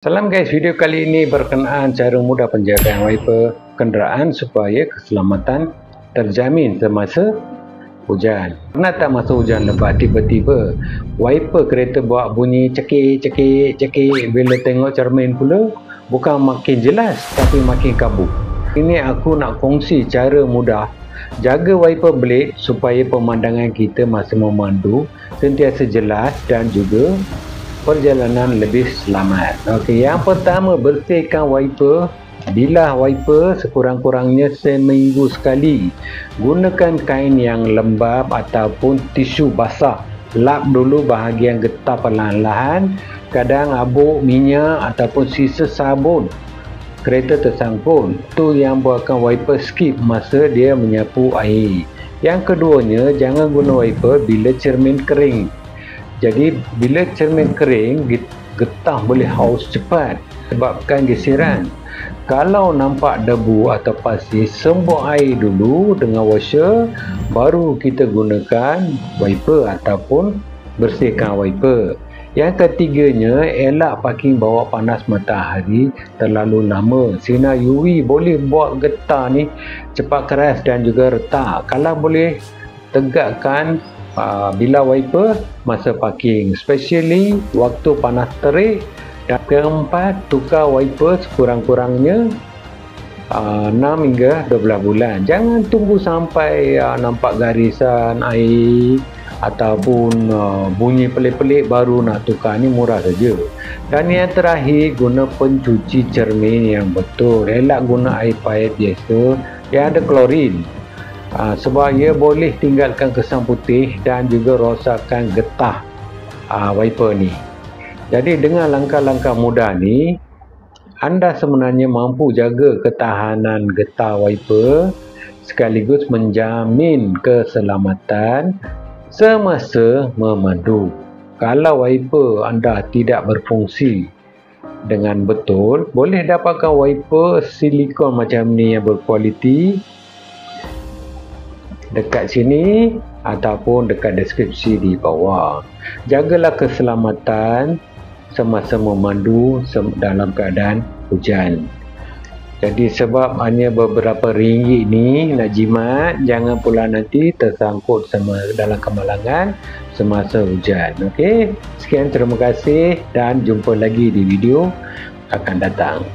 Salam guys, video kali ini berkenaan cara mudah penjagaan wiper kenderaan supaya keselamatan terjamin semasa hujan. Pernah tak masa hujan lebat tiba-tiba wiper kereta buat bunyi cekik bila tengok cermin pula bukan makin jelas tapi makin kabut. Ini aku nak kongsi cara mudah jaga wiper blade supaya pemandangan kita masa memandu sentiasa jelas dan juga perjalanan lebih selamat. Okey, yang pertama, bersihkan wiper. Bilah wiper sekurang-kurangnya seminggu sekali. Gunakan kain yang lembap ataupun tisu basah. Lap dulu bahagian getah perlahan-lahan. Kadang abuk minyak ataupun sisa sabun kereta tersangkut. Tu yang buatkan wiper skip masa dia menyapu air. Yang keduanya, jangan guna wiper bila cermin kering. Jadi bila cermin kering, getah boleh haus cepat sebabkan geseran. Kalau nampak debu atau pasir, sembur air dulu dengan washer, baru kita gunakan wiper ataupun bersihkan wiper. Yang ketiganya, elak parking bawah panas matahari terlalu lama. Sinar UV boleh buat getah ni cepat keras dan juga retak. Kalau boleh, tegakkan bilah wiper masa parking, especially waktu panas terik. Dan keempat, tukar wiper sekurang-kurangnya 6 hingga 12 bulan. Jangan tunggu sampai nampak garisan air ataupun bunyi pelik-pelik baru nak tukar. Ni murah saja. Dan yang terakhir, guna pencuci cermin yang betul. Elak guna air pahit biasa yang ada klorin. Sebab ia boleh tinggalkan kesan putih dan juga rosakkan getah wiper ni. Jadi dengan langkah-langkah mudah ni, anda sebenarnya mampu jaga ketahanan getah wiper sekaligus menjamin keselamatan semasa memandu. Kalau wiper anda tidak berfungsi dengan betul, boleh dapatkan wiper silikon macam ni yang berkualiti dekat sini ataupun dekat deskripsi di bawah. Jagalah keselamatan semasa memandu dalam keadaan hujan. Jadi sebab hanya beberapa ringgit ni nak jimat, jangan pula nanti tersangkut dalam kemalangan semasa hujan. Okey, sekian, terima kasih dan jumpa lagi di video akan datang.